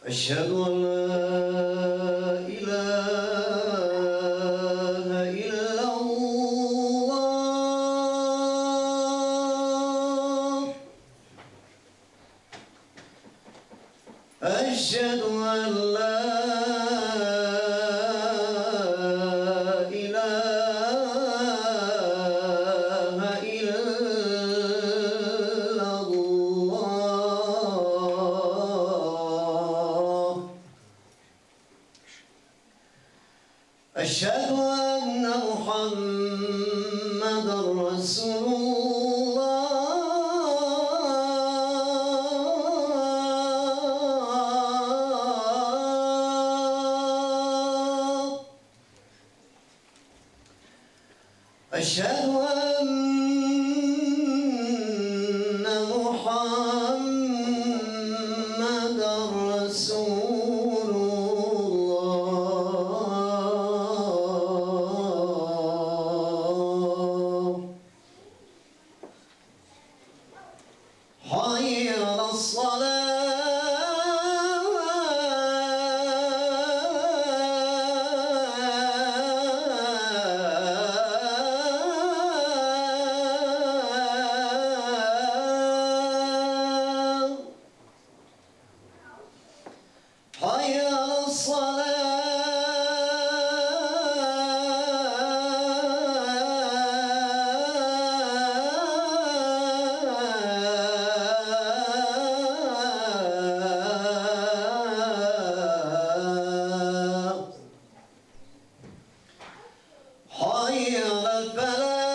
أشهد أن لا إله إلا الله أشهد أن لا إله إلا الله أشهد أن محمدًا رسول الله أشهد أن محمدًا رسول الله حي على الصلاة حي على الصلاة حي على الفلاح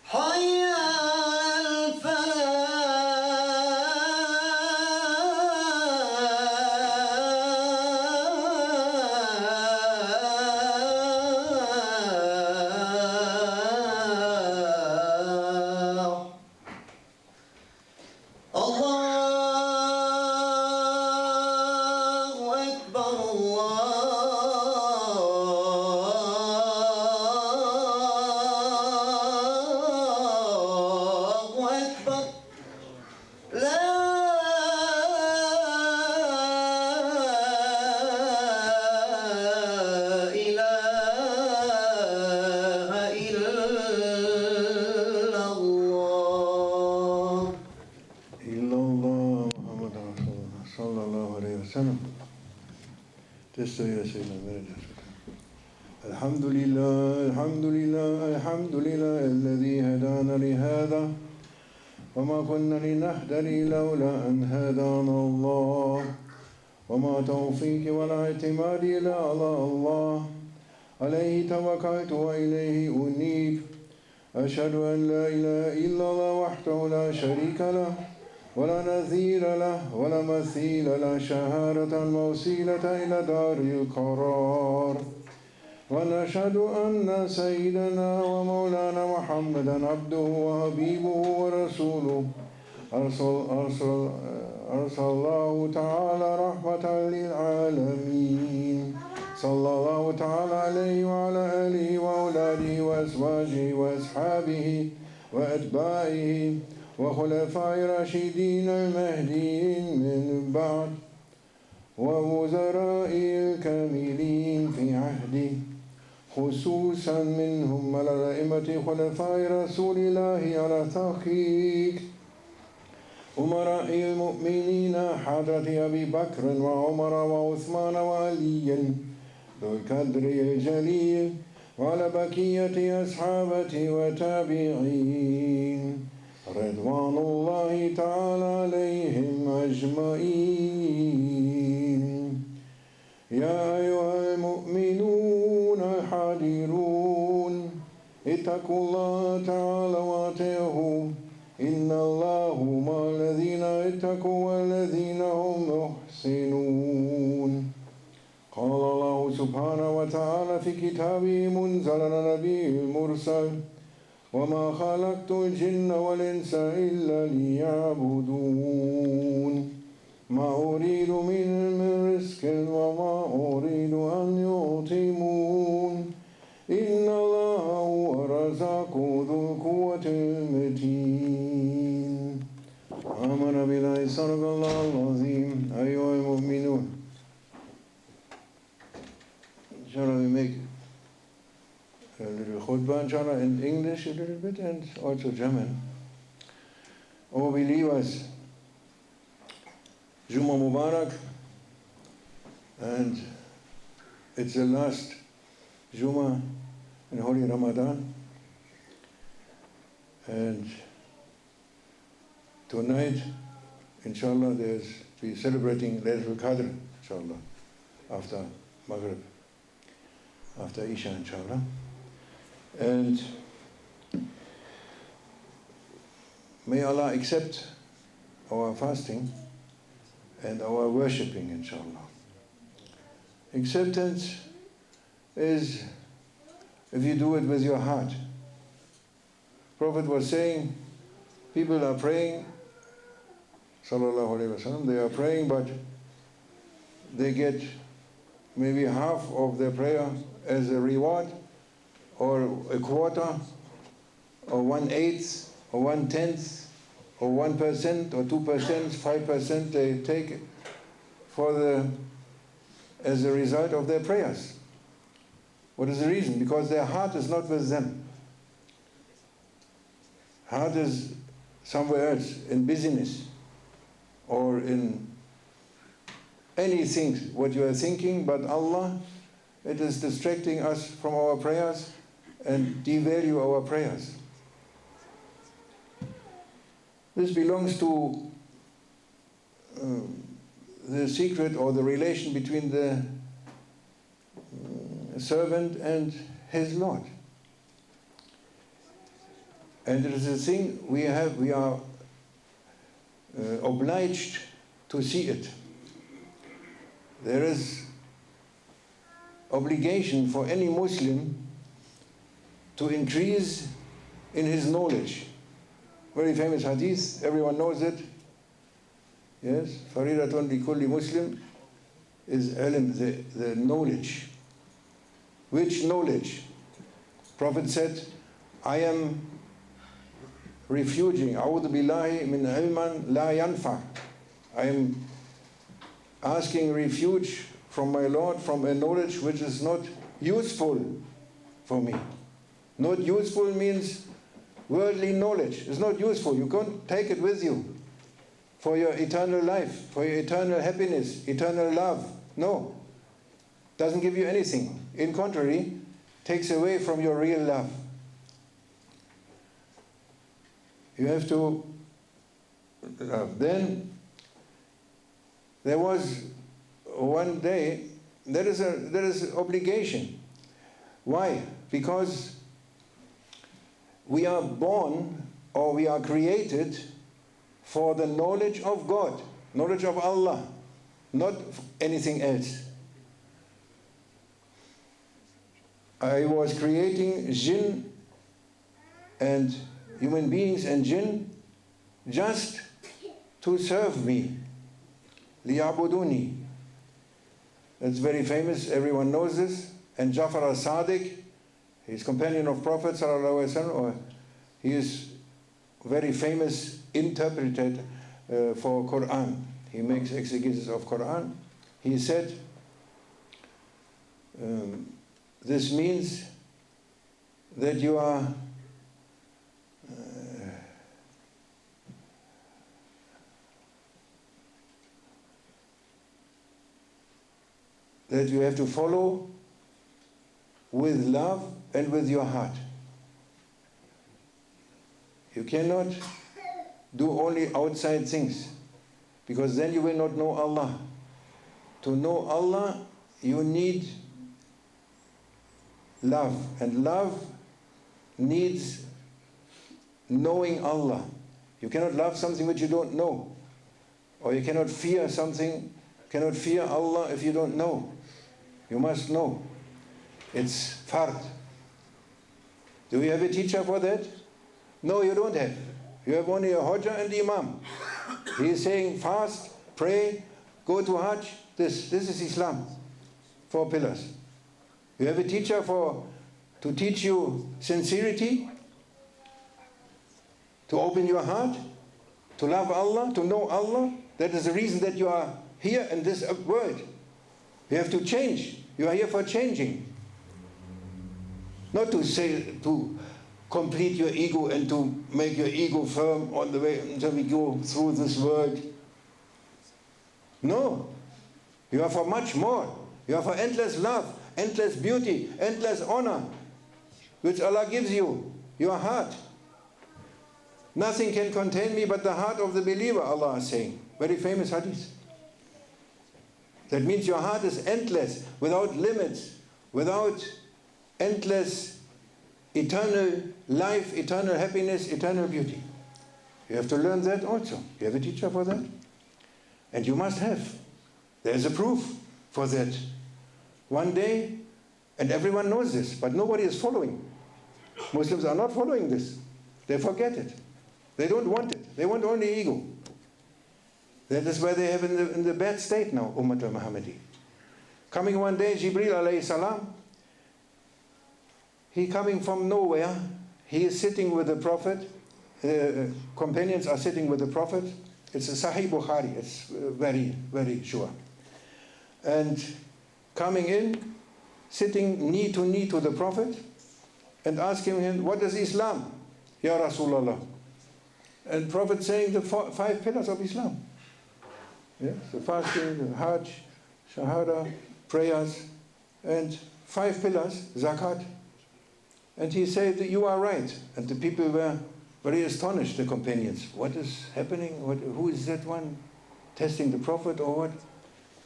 حي على الفلاح الله أكبر الله أكبر لا إله إلا الله إلا الله محمد رسول الله صلى الله عليه وسلم تستوي يا سيدنا المرجع الحمد لله الحمد لله الحمد لله الذي هدانا لهذا وما كنا لنهتدي لولا أن هدانا الله وما توفيقي ولا اعتمادي إلا على الله عليه توكلت وإليه أنيب أشهد أن لا إله إلا الله وحده لا شريك له ولا نذير له ولا مثيل له شهادة موصلة إلى دار القرار ونشهد أن سيدنا ومولانا محمدا عبده وحبيبه ورسوله أرسل الله تعالى رحمة للعالمين صلى الله تعالى عليه وعلى آله وأولاده وأزواجه وأصحابه وأتباعه وخلفاء الراشدين المهديين من بعد ووزراء الكاملين في عهده خصوصا منهم على الأئمة خلفاء رسول الله على تحقيق أمراء المؤمنين حضرة أبي بكر وعمر وعثمان وعلي ذو القدر الجليل وعلى بقية أصحابه وتابعين رضوان الله تعالى عليهم أجمعين يا أيها المؤمنون الحاضرون اتقوا الله تعالى وأطيعوه إن الله مع الذين اتقوا والذين هم سبحانه وتعالى في كتابه منزل على نبيه المرسل وما خلقت الجن والإنس إلا ليعبدون ما أريد من رزق وما أريد أن يطعمون إن الله هو الرزاق ذو القوة المتين آمن بالله صدق الله العظيم أيها المؤمنون. Inshallah, we make a little khutbah, inshallah, in English a little bit and also German. O believers, Juma Mubarak, and it's the last Juma in Holy Ramadan. And tonight, inshallah, we're celebrating Laylatul Qadr, inshallah, after Maghrib, after Isha, inshallah. And may Allah accept our fasting and our worshipping, inshallah. Acceptance is if you do it with your heart. Prophet was saying, people are praying, sallallahu alaihi wasallam, they are praying, but they get maybe half of their prayer as a reward, or a quarter, or 1/8, or 1/10, or 1%, or 2%, 5%, they take it as a result of their prayers. What is the reason? Because their heart is not with them. Heart is somewhere else, in busyness, or in anything, what you are thinking, but Allah, it is distracting us from our prayers and devalue our prayers. This belongs to the secret or the relation between the servant and his Lord. And it is a thing we are obliged to see it. There is obligation for any Muslim to increase in his knowledge. Very famous hadith, everyone knows it. Yes, faridatun li kulli Muslim is ilm, the knowledge. Which knowledge? Prophet said, I am refuging, a'udhu billahi min ilman la yanfa. I am asking refuge from my Lord from a knowledge which is not useful for me. Not useful means worldly knowledge. It's not useful. You can't take it with you for your eternal life, for your eternal happiness, eternal love. No. Doesn't give you anything. In contrary, takes away from your real love. You have to love. Then there was one day, there is obligation. Why? Because we are born or we are created for the knowledge of God, knowledge of Allah, not anything else. I was creating jinn and human beings and jinn just to serve me. Liyabuduni. That's very famous, everyone knows this. And Jafar al-Sadiq, he's companion of Prophet sallallahu alaihi wasallam, or he is very famous interpreter for Quran. He makes exegesis of Quran. He said, this means that you are that you have to follow with love and with your heart. You cannot do only outside things, because then you will not know Allah. To know Allah, you need love, and love needs knowing Allah. You cannot love something which you don't know, or you cannot fear something, cannot fear Allah if you don't know. You must know. It's fard. Do you have a teacher for that? No, you don't have. You have only a Hajj and Imam. He is saying fast, pray, go to Hajj. This is Islam. 4 pillars. You have a teacher to teach you sincerity, to open your heart, to love Allah, to know Allah. That is the reason that you are here in this world. You have to change. You are here for changing. Not to complete your ego and to make your ego firm on the way until we go through this world. No. You are for much more. You are for endless love, endless beauty, endless honor, which Allah gives you, your heart. Nothing can contain me but the heart of the believer, Allah is saying. Very famous hadith. That means your heart is endless, without limits, without endless, eternal life, eternal happiness, eternal beauty. You have to learn that also. You have a teacher for that? And you must have. There's a proof for that. One day, and everyone knows this, but nobody is following. Muslims are not following this. They forget it. They don't want it. They want only ego. That is why they have in the bad state now, Ummah al-Muhammadi. Coming one day, Jibreel alayhi salam, he coming from nowhere, he is sitting with the Prophet, companions are sitting with the Prophet. It's a Sahih Bukhari, it's very, very sure. And coming in, sitting knee to the Prophet, and asking him, what is Islam? Ya Rasulullah. And Prophet saying the 5 pillars of Islam. Yes, the fasting, the Hajj, Shahada, prayers, and 5 pillars, Zakat. And he said that you are right. And the people were very astonished, the companions. What is happening? Who is that one testing the Prophet or what?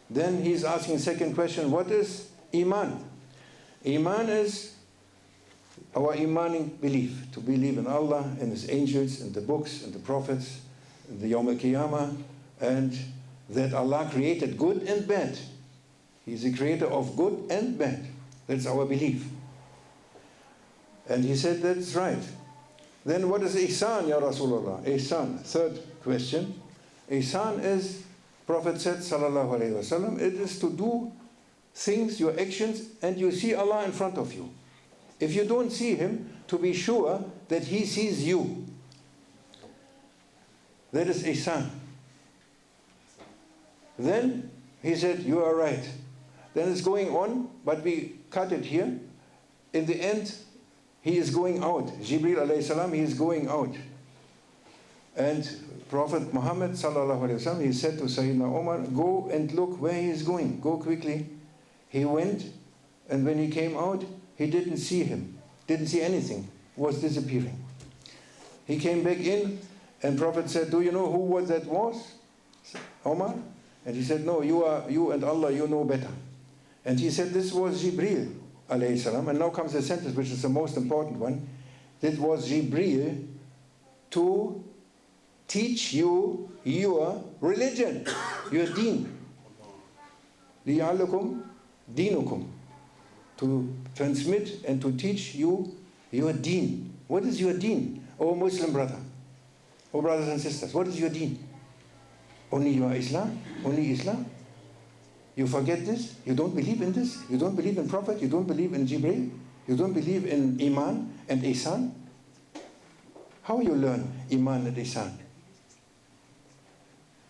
Then he's asking second question, what is Iman? Iman is our imanic belief, to believe in Allah and His angels and the books and the prophets and the Yawm al-Qiyamah, and that Allah created good and bad. He's the creator of good and bad. That's our belief. And he said, that's right. Then what is Ihsan, Ya Rasulullah? Ihsan, third question. Ihsan is, Prophet said, sallallahu alayhi wasallam, it is to do things, your actions, and you see Allah in front of you. If you don't see Him, to be sure that He sees you. That is Ihsan. Then he said, you are right. Then it's going on, but we cut it here. In the end, he is going out. Jibreel alayhi salam, he is going out. And Prophet Muhammad sallallahu alayhi wasallam, he said to Sayyidina Umar, go and look where he is going. Go quickly. He went, and when he came out, he didn't see him. Didn't see anything. Was disappearing. He came back in, and Prophet said, do you know who that was? Umar? And he said, no, you and Allah, you know better. And he said, this was Jibreel alayhi salam. And now comes the sentence which is the most important one. This was Jibreel to teach you your religion, your deen. لِيَعْلَكُمْ دِينُكُمْ. To transmit and to teach you your deen. What is your deen? Oh Muslim brother. Oh brothers and sisters, what is your deen? Only your Islam? Only Islam? You forget this? You don't believe in this? You don't believe in Prophet? You don't believe in Jibreel? You don't believe in Iman and Ihsan? How you learn Iman and Ihsan?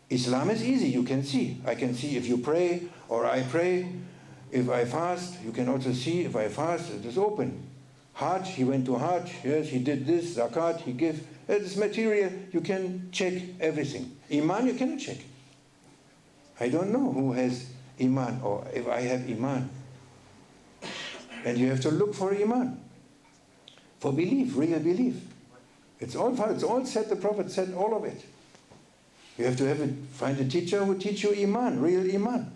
Islam is easy, you can see. I can see if you pray or I pray. If I fast, you can also see if I fast, it is open. Hajj, he went to Hajj, yes, he did this, Zakat, he gave. It is material, you can check everything. Iman, you cannot check. I don't know who has Iman or if I have Iman. And you have to look for Iman. For belief, real belief. It's all said, the Prophet said all of it. You have to find a teacher who teach you Iman, real Iman.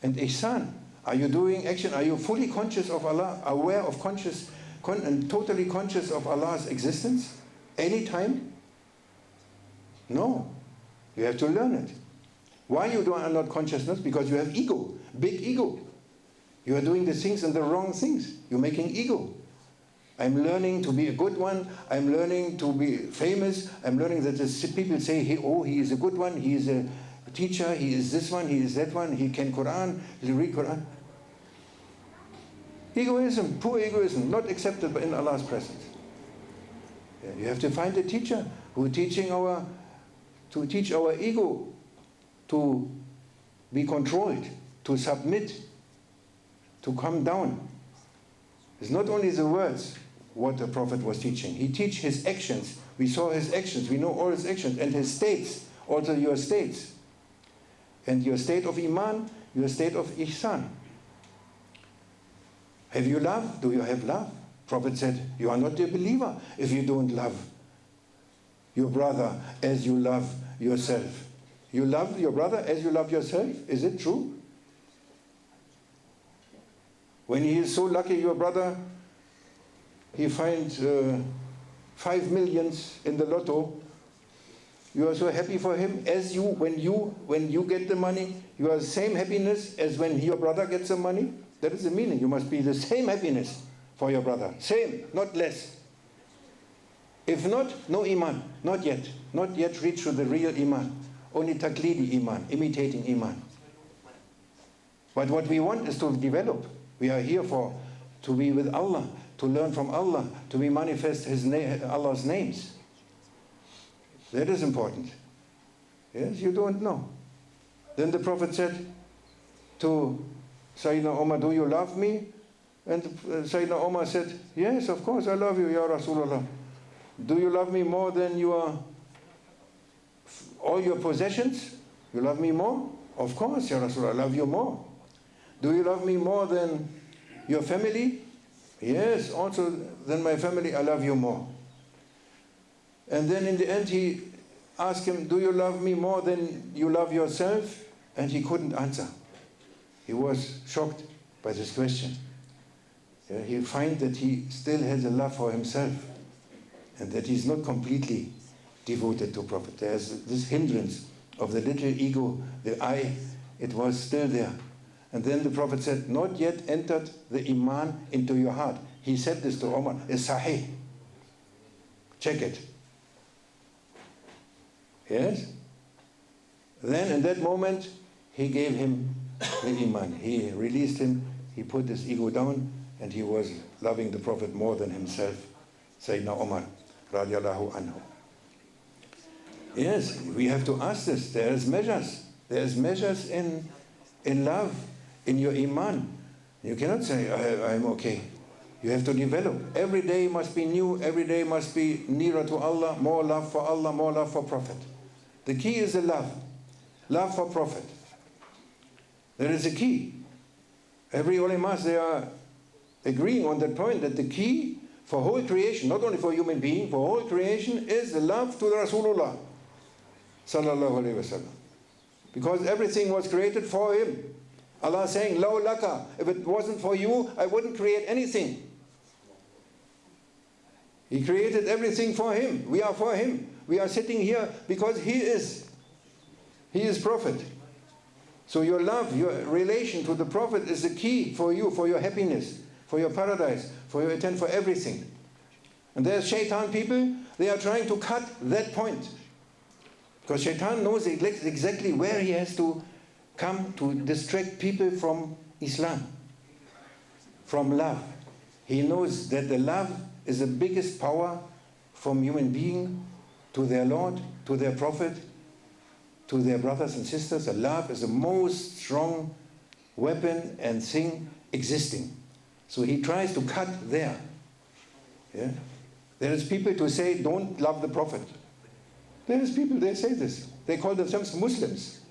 And Ihsan. Are you doing action? Are you fully conscious of Allah, aware of and totally conscious of Allah's existence? Anytime? No. You have to learn it. Why you are not consciousness? Because you have ego, big ego. You are doing the things and the wrong things. You're making ego. I'm learning to be a good one. I'm learning to be famous. I'm learning that the people say, he is a good one. He is a teacher. He is this one. He is that one. He can Quran. He read Quran. Egoism, poor egoism, not accepted in Allah's presence. Yeah, you have to find a teacher who teach our ego to be controlled, to submit, to come down. It's not only the words what the Prophet was teaching. He teach his actions. We saw his actions. We know all his actions and his states, also your states. And your state of Iman, your state of Ihsan. Have you love? Do you have love? Prophet said, you are not a believer if you don't love your brother as you love yourself. You love your brother as you love yourself. Is it true? When he is so lucky, your brother, he finds 5 million in the lotto, you are so happy for him as you, when you get the money, you are the same happiness as when your brother gets the money. That is the meaning. You must be the same happiness for your brother. Same, not less. If not, no iman. Not yet. Not yet reach to the real iman. Only taqlidi iman, imitating iman. But what we want is to develop. We are here to be with Allah, to learn from Allah, to be manifest Allah's names. That is important. Yes, you don't know. Then the Prophet said to Sayyidina Umar, do you love me? And Sayyidina Umar said, yes, of course I love you, Ya Rasulullah. Do you love me more than all your possessions? You love me more? Of course, Ya Rasulullah, I love you more. Do you love me more than your family? Yes, also than my family, I love you more. And then in the end he asked him, do you love me more than you love yourself? And he couldn't answer. He was shocked by this question. Yeah, he finds that he still has a love for himself and that he's not completely devoted to Prophet. There's this hindrance of the little ego, the I, it was still there. And then the Prophet said, not yet entered the Iman into your heart. He said this to Umar, it's Sahih. Check it. Yes? Then in that moment, he gave him the Iman. He released him, he put his ego down, and he was loving the Prophet more than himself. Sayyidina Umar, radiallahu anhu. Yes, we have to ask this. There is measures. There is measures in love, in your Iman. You cannot say, I'm okay. You have to develop. Every day must be new. Every day must be nearer to Allah. More love for Allah, more love for Prophet. The key is the love. Love for Prophet. There is a key. Every ulama, they are agreeing on that point, that the key for whole creation, not only for human being, for whole creation, is the love to the Rasulullah sallallahu alaihi wasallam. Because everything was created for him. Allah is saying, "Law laka," if it wasn't for you, I wouldn't create anything. He created everything for him. We are for him. We are sitting here because he is Prophet. So your love, your relation to the Prophet is the key for you, for your happiness, for your paradise, for your intent, for everything. And there's shaitan people, they are trying to cut that point. Because shaitan knows exactly where he has to come to distract people from Islam, from love. He knows that the love is the biggest power from human being to their Lord, to their Prophet, to their brothers and sisters. The love is the most strong weapon and thing existing. So he tries to cut there. Yeah? There is people to say, don't love the Prophet. There is people, they say this. They call themselves Muslims.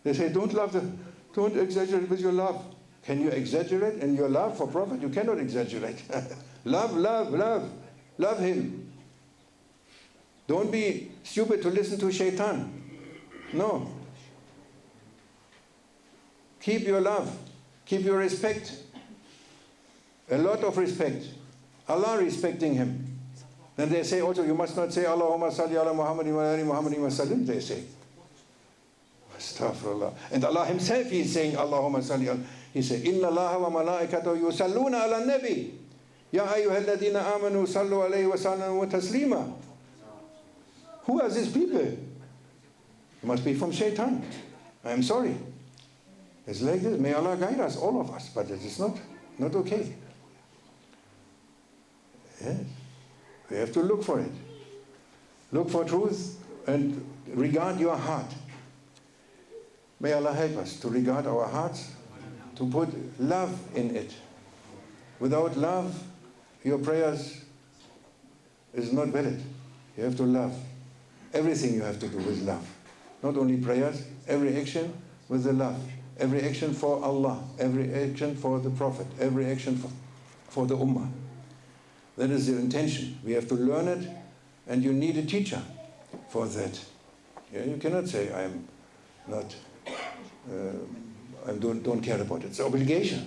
They say, don't exaggerate with your love. Can you exaggerate in your love for Prophet? You cannot exaggerate. Love him. Don't be stupid to listen to shaitan. No. Keep your love. Keep your respect. A lot of respect. Allah respecting him. Then they say also, you must not say, Allahumma salli ala Muhammadin wa ali Muhammadin wa sallim, they say. Astaghfirullah. And Allah himself, he is saying, Allahumma salli ala. He said, Inna Allaha wa malaikatahu yusalluna ala nabi. Ya ayyuhalladhina amanu sallu alayhi wa sallimu taslima. Who are these people? It must be from Shaitan. I am sorry. It's like this. May Allah guide us, all of us, but it is not okay. Yes. We have to look for it. Look for truth and regard your heart. May Allah help us to regard our hearts, to put love in it. Without love, your prayers is not valid. You have to love. Everything you have to do with love. Not only prayers, every action with the love. Every action for Allah, every action for the Prophet, every action for the Ummah. That is the intention. We have to learn it, and you need a teacher for that. Yeah, you cannot say, don't care about it. It's an obligation.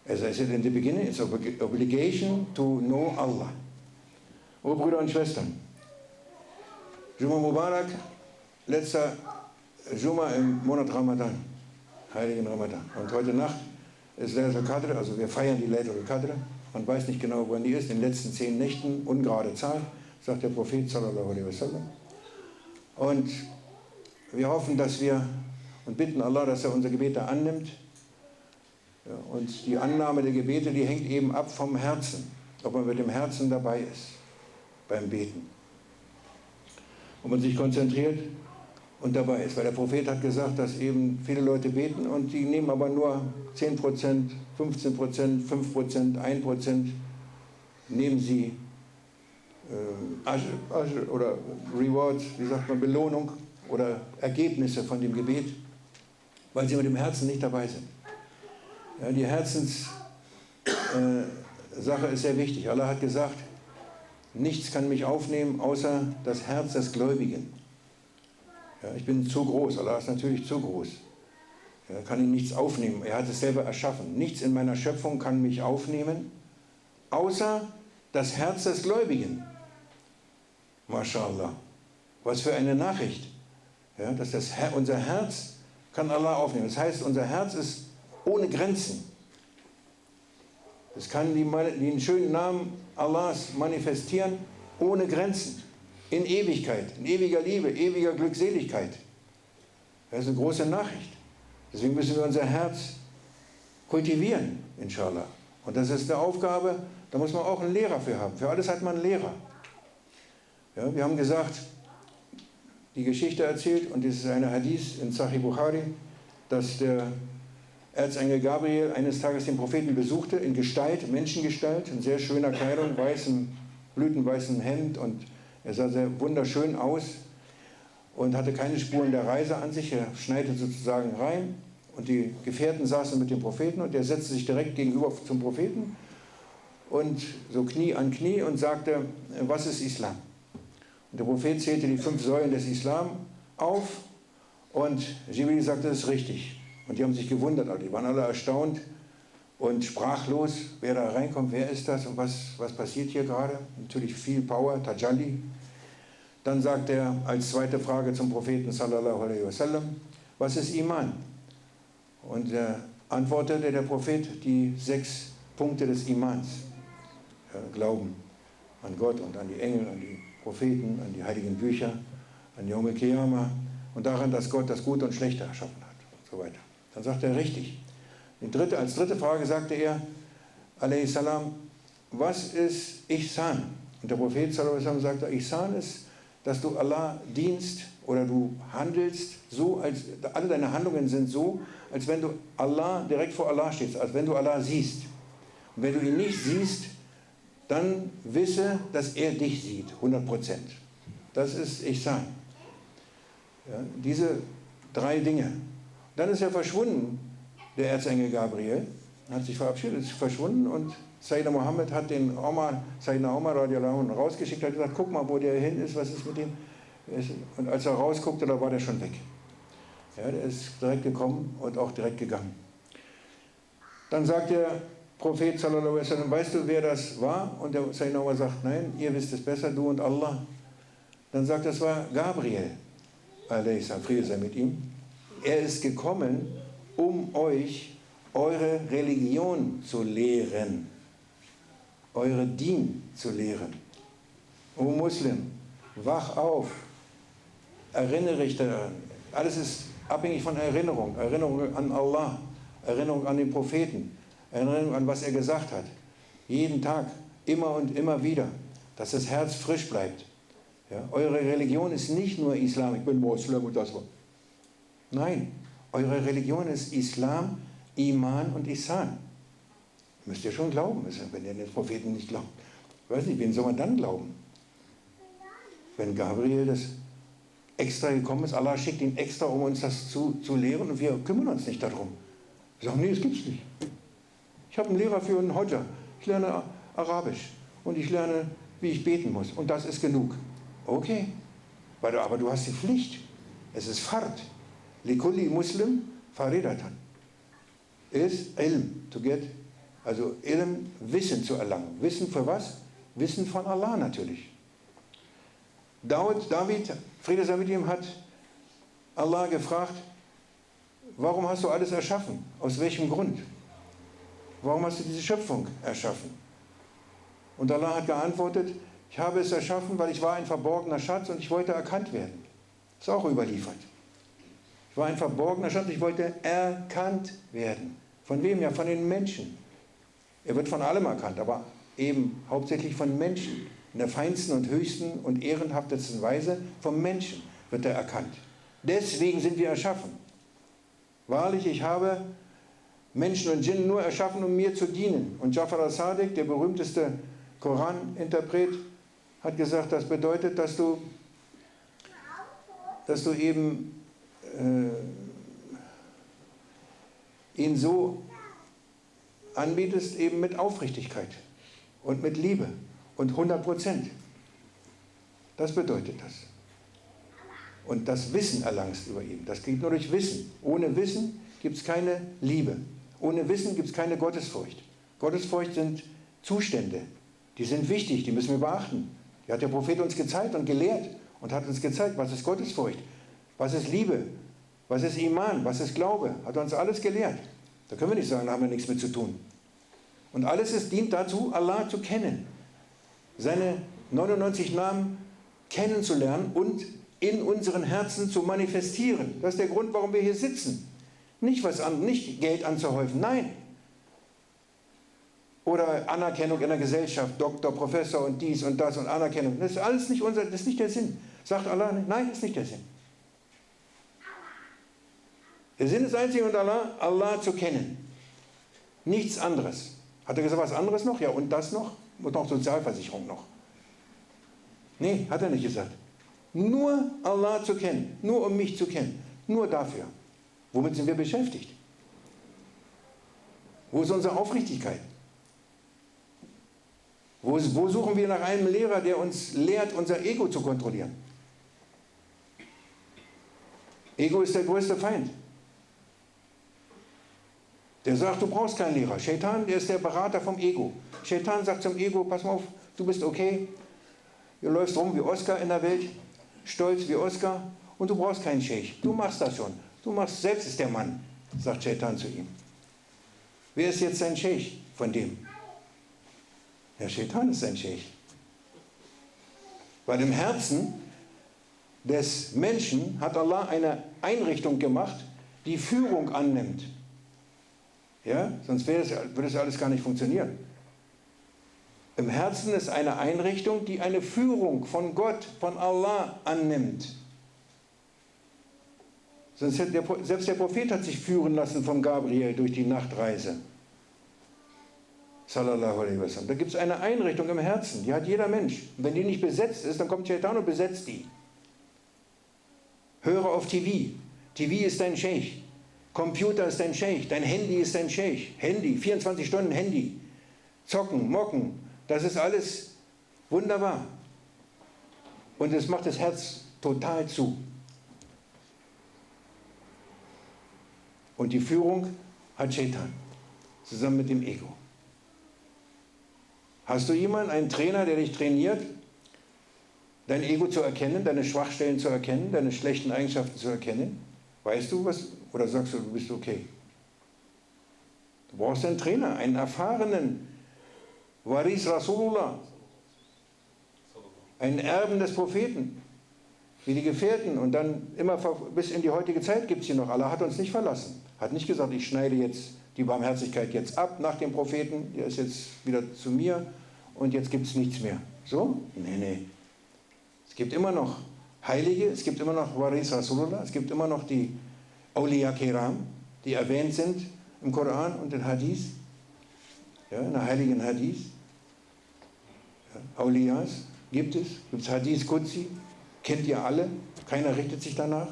As I said in the beginning, it's an obligation to know Allah. Oh Brüder und Schwestern, Juma Mubarak, letzter Juma im Monat Ramadan, heiligen Ramadan. Und heute Nacht ist Laylatul Qadr, also wir feiern die Laylatul Qadr. Man weiß nicht genau, wann die ist, in den letzten 10 Nächten, ungerade Zahl, sagt der Prophet sallallahu alaihi wasallam. Und wir hoffen, dass wir und bitten Allah, dass er unsere Gebete annimmt. Ja, und die Annahme der Gebete, die hängt eben ab vom Herzen, ob man mit dem Herzen dabei ist beim Beten. Ob man sich konzentriert und dabei ist. Weil der Prophet hat gesagt, dass eben viele Leute beten und die nehmen aber nur 10%, 15%, 5%, 1%, nehmen sie Asche oder Reward, wie sagt man, Belohnung oder Ergebnisse von dem Gebet, weil sie mit dem Herzen nicht dabei sind. Ja, die Herzenssache ist sehr wichtig. Allah hat gesagt, nichts kann mich aufnehmen, außer das Herz des Gläubigen. Ja, ich bin zu groß, Allah ist natürlich zu groß. Er kann ihn nichts aufnehmen, er hat es selber erschaffen. Nichts in meiner Schöpfung kann mich aufnehmen, außer das Herz des Gläubigen. MashaAllah. Was für eine Nachricht. Ja, dass unser Herz kann Allah aufnehmen. Das heißt, unser Herz ist ohne Grenzen. Es kann den schönen Namen Allahs manifestieren, ohne Grenzen. In Ewigkeit, in ewiger Liebe, ewiger Glückseligkeit. Das ist eine große Nachricht. Deswegen müssen wir unser Herz kultivieren, inshallah. Und das ist eine Aufgabe, da muss man auch einen Lehrer für haben. Für alles hat man einen Lehrer. Ja, wir haben gesagt, die Geschichte erzählt, und das ist eine Hadith in Sahih Bukhari, dass der Erzengel Gabriel eines Tages den Propheten besuchte, in Gestalt, Menschengestalt, in sehr schöner Kleidung, blütenweißem Hemd, und er sah sehr wunderschön aus und hatte keine Spuren der Reise an sich. Er schneite sozusagen rein und die Gefährten saßen mit dem Propheten und er setzte sich direkt gegenüber zum Propheten und so Knie an Knie und sagte, was ist Islam? Und der Prophet zählte die 5 Säulen des Islam auf und Jibril sagte, das ist richtig. Und die haben sich gewundert, die waren alle erstaunt und sprachlos, wer da reinkommt, wer ist das und was passiert hier gerade? Natürlich viel Power, Tajalli. Dann sagt er als zweite Frage zum Propheten sallallahu alaihi wasallam, was ist Iman? Und antwortete der Prophet die 6 Punkte des Imans. Glauben an Gott und an die Engel, an die Propheten, an die heiligen Bücher, an Yawm al-Qiyamah und daran, dass Gott das Gute und Schlechte erschaffen hat und so weiter. Dann sagt er richtig. Als dritte Frage sagte er, alaihi salam, was ist Ihsan? Und der Prophet sallallahu alaihi wasallam sagte, Ihsan ist, dass du Allah dienst oder du handelst so, als alle deine Handlungen sind so, als wenn du direkt vor Allah stehst, als wenn du Allah siehst. Und wenn du ihn nicht siehst, dann wisse, dass er dich sieht, 100%. Das ist Ihsan. Ja, diese 3 Dinge. Dann ist er verschwunden, der Erzengel Gabriel, hat sich verabschiedet, ist verschwunden und Sayyidina Muhammad hat den Sayyidina Umar radiallahu anhu rausgeschickt, hat gesagt, guck mal, wo der hin ist, was ist mit dem? Und als er rausguckte, da war der schon weg. Ja, der ist direkt gekommen und auch direkt gegangen. Dann sagt der Prophet sallallahu alaihi wasallam, weißt du, wer das war? Und der Sayyidina Umar sagt, nein, ihr wisst es besser, du und Allah. Dann sagt er, es war Gabriel, alaihi salam, Friede sei mit ihm. Er ist gekommen, um euch eure Religion zu lehren, eure Dien zu lehren. O Muslim, wach auf, erinnere dich daran. Alles ist abhängig von Erinnerung. Erinnerung an Allah, Erinnerung an den Propheten, Erinnerung an, was er gesagt hat. Jeden Tag, immer und immer wieder, dass das Herz frisch bleibt. Ja, eure Religion ist nicht nur Islam, ich bin Moslem und das war. Nein, eure Religion ist Islam, Iman und Ihsan. Müsst ihr schon glauben, wenn ihr den Propheten nicht glaubt. Ich weiß nicht, wen soll man dann glauben? Wenn Gabriel das extra gekommen ist, Allah schickt ihn extra, um uns das zu lehren und wir kümmern uns nicht darum. Wir sagen, nee, das gibt's nicht. Ich habe einen Lehrer für einen Hodja. Ich lerne Arabisch und ich lerne, wie ich beten muss. Und das ist genug. Okay, aber du hast die Pflicht. Es ist Fard. Likulli Muslim faridatan. Ist Ilm, to get, also Ilm, Wissen zu erlangen. Wissen für was? Wissen von Allah natürlich. David, Friede sei mit ihm, hat Allah gefragt, warum hast du alles erschaffen? Aus welchem Grund? Warum hast du diese Schöpfung erschaffen? Und Allah hat geantwortet, ich habe es erschaffen, weil ich war ein verborgener Schatz und ich wollte erkannt werden. Ist auch überliefert. Ich war ein verborgener Schatz, ich wollte erkannt werden. Von wem? Ja, von den Menschen. Er wird von allem erkannt, aber eben hauptsächlich von Menschen. In der feinsten und höchsten und ehrenhaftesten Weise vom Menschen wird er erkannt. Deswegen sind wir erschaffen. Wahrlich, ich habe Menschen und Djinn nur erschaffen, um mir zu dienen. Und Jafar al-Sadiq, der berühmteste Koraninterpret, hat gesagt, das bedeutet, dass du eben ihn so anbietest, eben mit Aufrichtigkeit und mit Liebe und 100%. Das bedeutet das. Und das Wissen erlangst über ihn. Das geht nur durch Wissen. Ohne Wissen gibt es keine Liebe. Ohne Wissen gibt es keine Gottesfurcht. Gottesfurcht sind Zustände. Die sind wichtig, die müssen wir beachten. Die hat der Prophet uns gezeigt und gelehrt und hat uns gezeigt, was ist Gottesfurcht, was ist Liebe, was ist Iman, was ist Glaube. Hat uns alles gelehrt. Da können wir nicht sagen, da haben wir nichts mit zu tun. Und alles dient dazu, Allah zu kennen. Seine 99 Namen kennenzulernen und in unseren Herzen zu manifestieren. Das ist der Grund, warum wir hier sitzen. Nicht Geld anzuhäufen, nein. Oder Anerkennung in der Gesellschaft, Doktor, Professor und dies und das und Anerkennung. Das ist alles nicht das ist nicht der Sinn. Sagt Allah, nein, das ist nicht der Sinn. Der Sinn ist einzig und Allah zu kennen. Nichts anderes. Hat er gesagt, was anderes noch? Ja, und das noch? Und noch Sozialversicherung noch. Nee, hat er nicht gesagt. Nur Allah zu kennen, nur um mich zu kennen, nur dafür. Womit sind wir beschäftigt? Wo ist unsere Aufrichtigkeit? Wo suchen wir nach einem Lehrer, der uns lehrt, unser Ego zu kontrollieren? Ego ist der größte Feind. Der sagt, du brauchst keinen Lehrer. Shaitan, der ist der Berater vom Ego. Shaitan sagt zum Ego, pass mal auf, du bist okay. Du läufst rum wie Oscar in der Welt, stolz wie Oscar und du brauchst keinen Sheikh. Du machst das schon. Selbst ist der Mann, sagt Shaitan zu ihm. Wer ist jetzt sein Sheikh von dem? Der Shaitan ist sein Sheikh. Weil im Herzen des Menschen hat Allah eine Einrichtung gemacht, die Führung annimmt. Ja? Sonst würde es alles gar nicht funktionieren. Im Herzen ist eine Einrichtung, die eine Führung von Gott, von Allah annimmt. Selbst der Prophet hat sich führen lassen von Gabriel durch die Nachtreise. Sallallahu alaihi wasallam. Da gibt es eine Einrichtung im Herzen, die hat jeder Mensch. Und wenn die nicht besetzt ist, dann kommt Shaitan und besetzt die. Höre auf TV. TV ist dein Sheikh. Computer ist dein Sheikh. Dein Handy ist dein Sheikh. Handy, 24 Stunden Handy. Zocken, mocken. Das ist alles wunderbar. Und es macht das Herz total zu. Und die Führung hat Shaitan. Zusammen mit dem Ego. Hast du jemanden, einen Trainer, der dich trainiert, dein Ego zu erkennen, deine Schwachstellen zu erkennen, deine schlechten Eigenschaften zu erkennen? Weißt du was? Oder sagst du, du bist okay? Du brauchst einen Trainer, einen erfahrenen Waris Rasulullah, einen Erben des Propheten, wie die Gefährten. Und dann immer bis in die heutige Zeit gibt es sie noch. Allah hat uns nicht verlassen. Hat nicht gesagt, ich schneide jetzt die Barmherzigkeit jetzt ab nach dem Propheten, der ist jetzt wieder zu mir und jetzt gibt es nichts mehr. So? Nee, nee. Es gibt immer noch Heilige, es gibt immer noch Waris Rasulullah, es gibt immer noch die Awliya Kiram, die erwähnt sind im Koran und im Hadith, ja, in der heiligen Hadith. Ja, Awliyas gibt es Hadith Qudsi, kennt ihr alle, keiner richtet sich danach.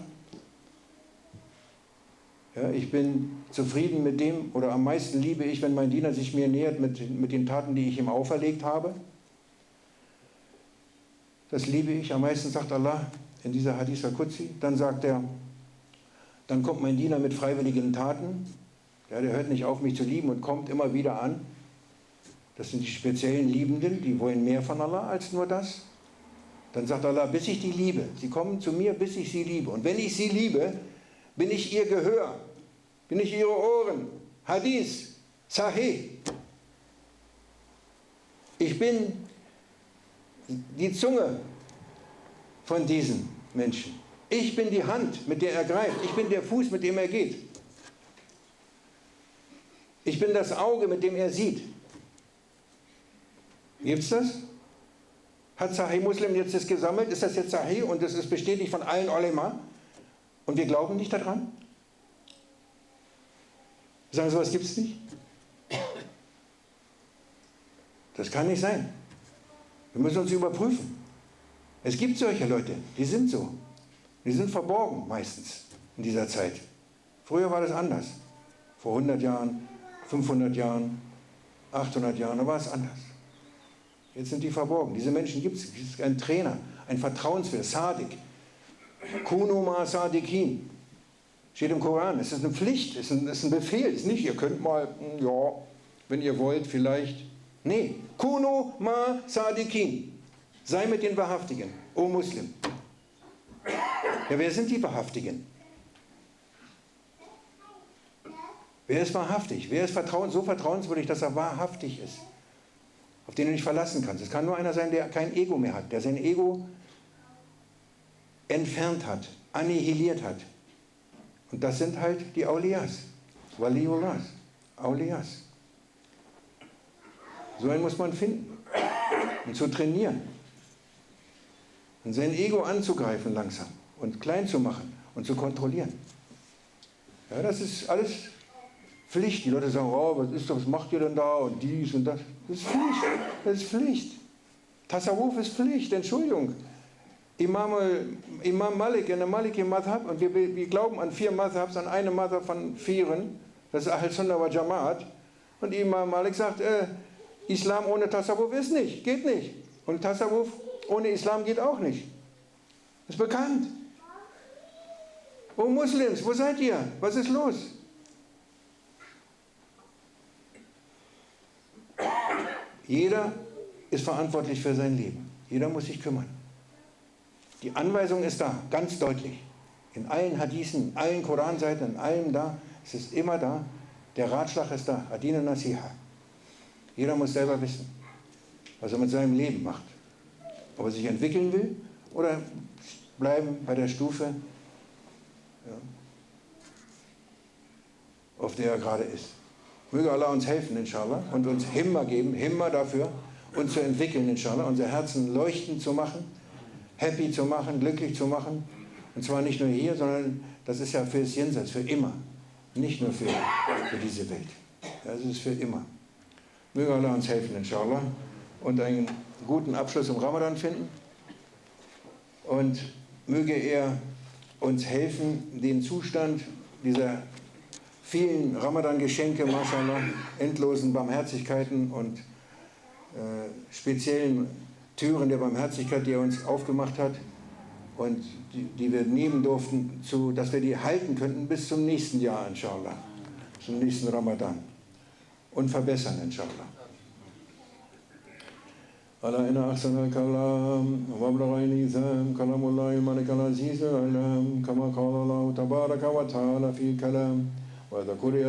Ja, ich bin zufrieden mit dem, oder am meisten liebe ich, wenn mein Diener sich mir nähert mit den Taten, die ich ihm auferlegt habe. Das liebe ich, am meisten sagt Allah in dieser Hadith al-Qudsi. Dann sagt er, dann kommt mein Diener mit freiwilligen Taten. Ja, der hört nicht auf, mich zu lieben und kommt immer wieder an. Das sind die speziellen Liebenden, die wollen mehr von Allah als nur das. Dann sagt Allah, bis ich die liebe. Sie kommen zu mir, bis ich sie liebe. Und wenn ich sie liebe, bin ich ihr Gehör, bin ich ihre Ohren. Hadith, Sahih. Ich bin die Zunge von diesen Menschen. Ich bin die Hand, mit der er greift. Ich bin der Fuß, mit dem er geht. Ich bin das Auge, mit dem er sieht. Gibt's das? Hat Sahih Muslim jetzt das gesammelt? Ist das jetzt Sahih und das ist bestätigt von allen Ulema? Und wir glauben nicht daran? Sagen, sowas gibt es nicht? Das kann nicht sein. Wir müssen uns überprüfen. Es gibt solche Leute, die sind so. Die sind verborgen meistens in dieser Zeit. Früher war das anders. Vor 100 Jahren, 500 Jahren, 800 Jahren, da war es anders. Jetzt sind die verborgen. Diese Menschen gibt es. Es ist ein Trainer, ein Vertrauenswert, Sadik. Kunu ma Sadikin. Steht im Koran. Es ist eine Pflicht, es ist ein Befehl. Es ist nicht, ihr könnt mal, ja, wenn ihr wollt, vielleicht. Nee. Kunu ma Sadikin. Sei mit den Wahrhaftigen, o Muslim. Ja, wer sind die Wahrhaftigen? Wer ist wahrhaftig? Wer ist so vertrauenswürdig, dass er wahrhaftig ist? Auf den du dich verlassen kannst. Es kann nur einer sein, der kein Ego mehr hat, der sein Ego entfernt hat, annihiliert hat. Und das sind halt die Awliyas, Waliullahs, Awliyas. So einen muss man finden und zu trainieren. Und sein Ego anzugreifen langsam und klein zu machen und zu kontrollieren. Ja, das ist alles Pflicht. Die Leute sagen, oh, was macht ihr denn da und dies und das. Das ist Pflicht. Das ist Pflicht. Tasawwuf ist Pflicht, Entschuldigung. Imam Malik in der Maliki Madhab, und wir glauben an 4 Madhabs, an eine Madhab von 4, das ist Ahl Sunnah wa Jamaat. Und Imam Malik sagt, Islam ohne Tasawwuf ist nicht, geht nicht. Und Tasawwuf ohne Islam geht auch nicht. Das ist bekannt. Oh Muslims, wo seid ihr? Was ist los? Jeder ist verantwortlich für sein Leben. Jeder muss sich kümmern. Die Anweisung ist da, ganz deutlich. In allen Hadithen, in allen Koranseiten, in allem da, es ist immer da. Der Ratschlag ist da, Adin und Nasiha. Jeder muss selber wissen, was er mit seinem Leben macht. Ob er sich entwickeln will oder bleiben bei der Stufe, ja, auf der er gerade ist. Möge Allah uns helfen, inshallah, und uns Himma geben, Himma dafür, uns zu entwickeln, inshallah, unser Herzen leuchtend zu machen, happy zu machen, glücklich zu machen. Und zwar nicht nur hier, sondern das ist ja fürs Jenseits, für immer. Nicht nur für diese Welt. Das ist für immer. Möge Allah uns helfen, inshallah, und einen guten Abschluss im Ramadan finden. Und möge er uns helfen, den Zustand dieser vielen Ramadan-Geschenke, mashallah, endlosen Barmherzigkeiten und speziellen Türen der Barmherzigkeit, die er uns aufgemacht hat und die wir nehmen durften, dass wir die halten könnten bis zum nächsten Jahr, inshallah, zum nächsten Ramadan und verbessern, inshallah. على إن أحسن الكلام وأبلغ النظام كلام الله الملك العزيز العلام كما قال الله تبارك وتعالى في كلام وإذا قرئ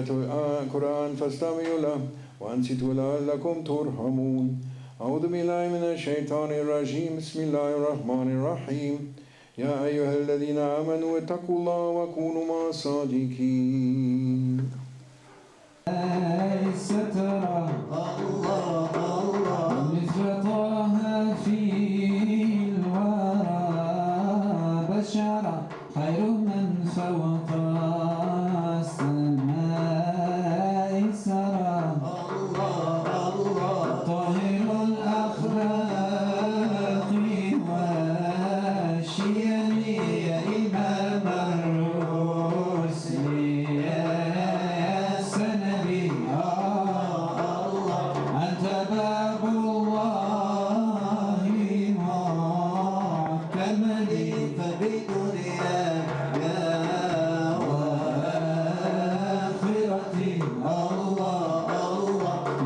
القرآن فاستمعوا له وأنصتوا لعلكم ترحمون. أعوذ بالله من الشيطان الرجيم. بسم الله الرحمن الرحيم. يا أيها الذين آمنوا اتقوا الله وكونوا مع الصادقين. سترى مثل طه في الورى بشرا خير من فوق السماء سرى طاهر الأخلاق والشيم يا إمام الرسل يا سندي أنت باب الله معتمد فبدنياك وآخرتي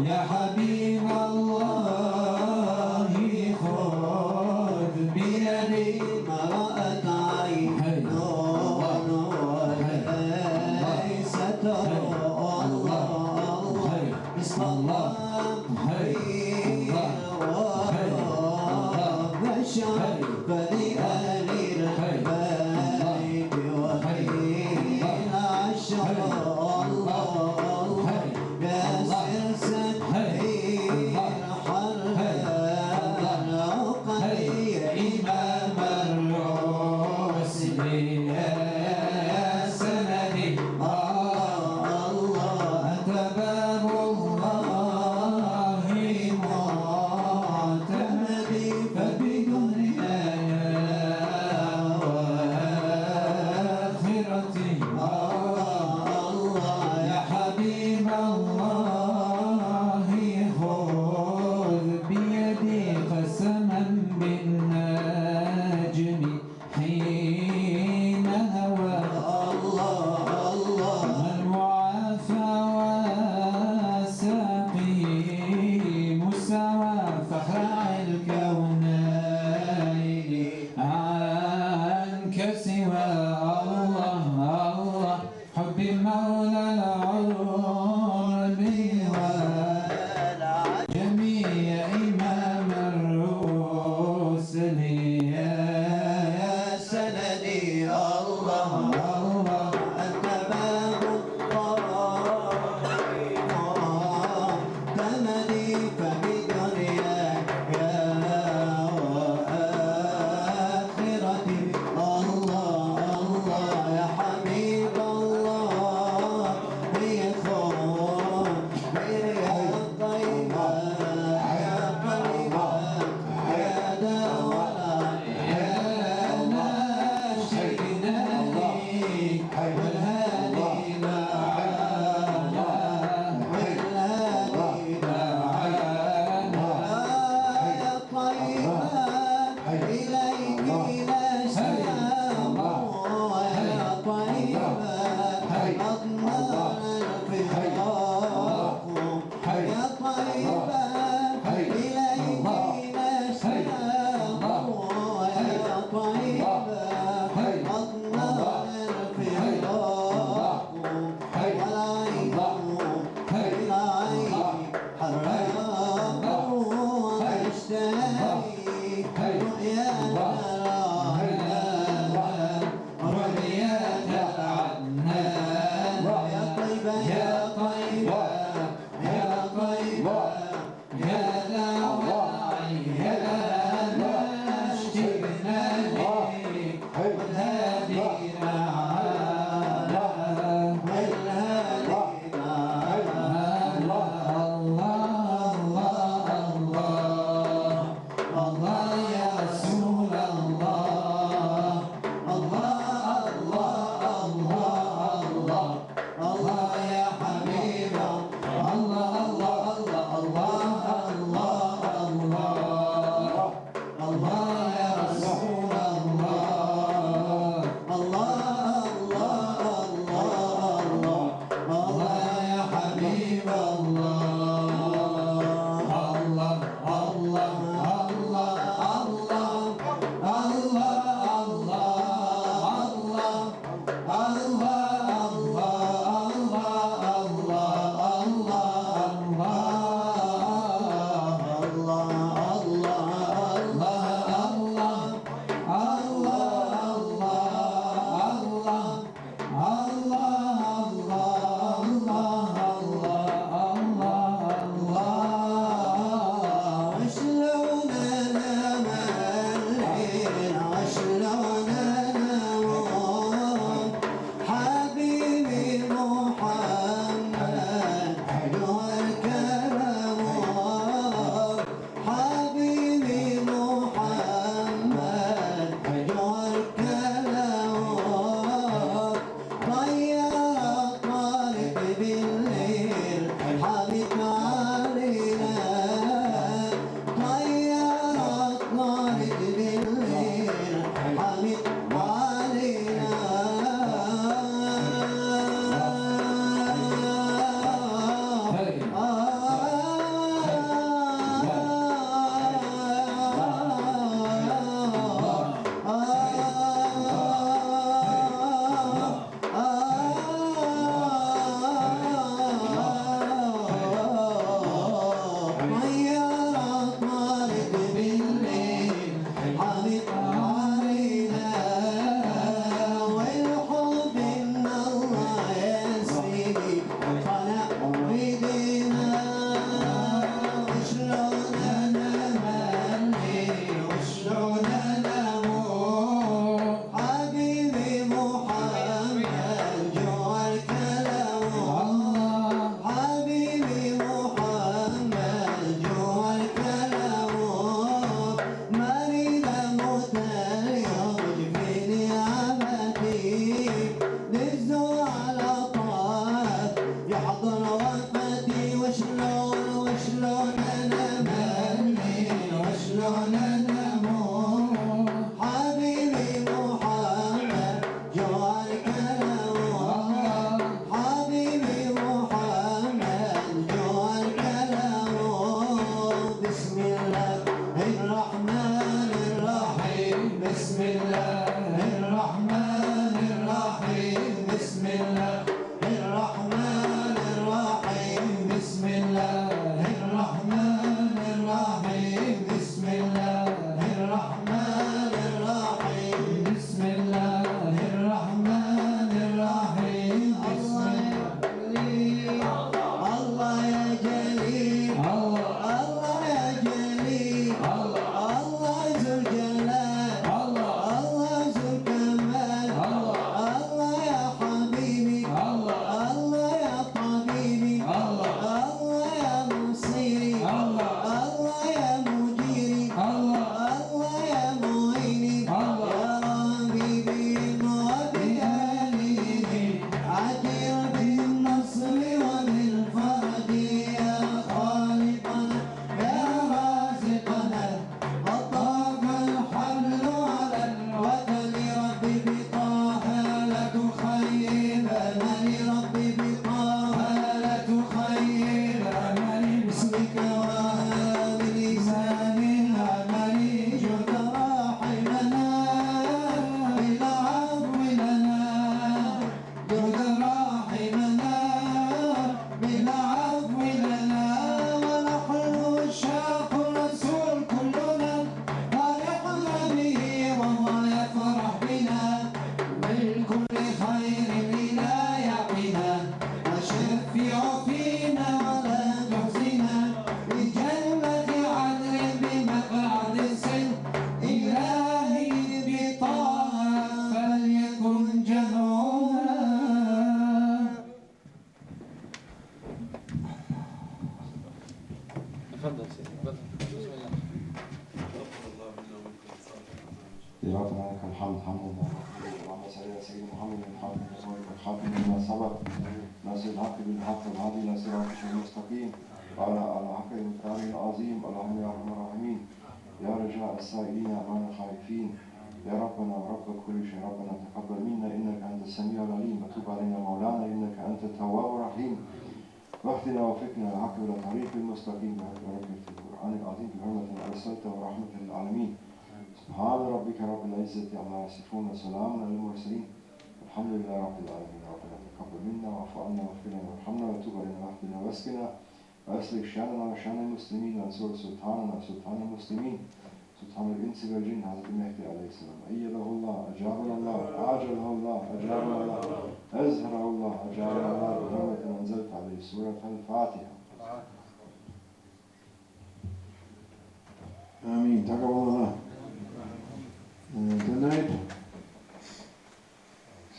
يا حبيب الله خذ بيدي ما رأت عين وليس ترى بسم الله بشر فلأهل البيت وخير عشر الله يا سلسل يا إمام الرسل يا سندي أنت باب الله معتمد فبدنياي وآخرتي يا حبيب الله خذ بيدي قسما بالنجم حين هوى المعافى وساقه مساوى فخر الكونين عنك سوى الله حب مولى العرب وجميع إمام الرسل يا سندي الله أنت باب الله معتمدي فبدنياك وآخرتي الله يا حبيب الله بيخون يا طيبة يا طيبة يا دولة يا ناشدنا ليك والهادي معانا والهادي معانا يا طيبة إليك نشتاق يا طيبة أضمن الفراق يا طيبة إليك نشتاق يا طيبة أضمن الفراق والعين حرام واشتهي رؤيانا رؤياك العنان يا طيبة يا طيبة يا طيبة يا دواعي يا نشتقنا ليك والهادي معانا والهادي معانا الله يا رسول الله الله يا تفضل سيدي تفضل بسم الله. يا ربنا لك الحمد حمدا اللهم صل على سيدنا محمد الخاتم لما سبق ناصر الحق بالحق والهادي الى صراطك المستقيم وعلى حق المكرم العظيم اللهم يا ارحم الراحمين يا رجاء السائلين امان الخائفين يا ربنا ورب كل شيء ربنا تقبل منا انك انت السميع العليم وتب علينا مولانا انك انت التواب الرحيم واهدنا وفقنا الحق الى طريق المستقيم بركة القران العظيم بحرمة ارسلته ورحمة للعالمين. سبحان ربك رب العزة عما يصفون وسلام على المرسلين الحمد لله رب العالمين. ربنا تقبل منا واعف عنا واغفر لنا وارحمنا وتب علينا واهدنا واسقنا واصلح شاننا وشان المسلمين وانصر سلطاننا وسلطان المسلمين سلطان الانس والجن حضرة المهدي عليه السلام ايده الله اجابنا الله اعجله الله اجابنا الله ازهره الله اجابنا الله بحرمة انزلت عليه سورة الفاتحة. Amin. Taqabbalallah. Tonight,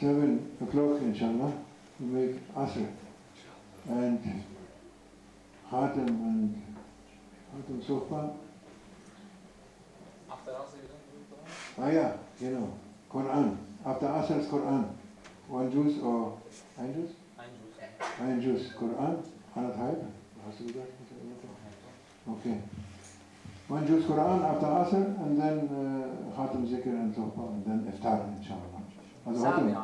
7 o'clock, inshallah, we make Asr. And Khatam and Sofa. After Asr you don't do Quran? Yeah, you know, Quran. After Asr is Quran. 1 juz or ein juz? Ein juz. Quran. 1,5. Hast du gesagt? Okay. 1 juz Quran after Asr and then Khatam Zikr and Sofa and then Iftar, inshallah. Also heute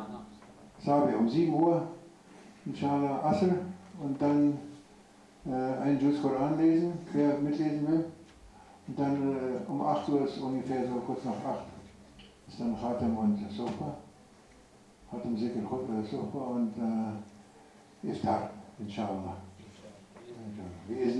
Sabi, 7 Uhr, inshallah, Asr und dann ein Juz Koran lesen, wer mitlesen will. Und dann 8 Uhr ist ungefähr so kurz nach 8 ist dann Khatam und Sofa. Khatam Zikr, Khutba, Sofa und Iftar, inshallah. Wie ist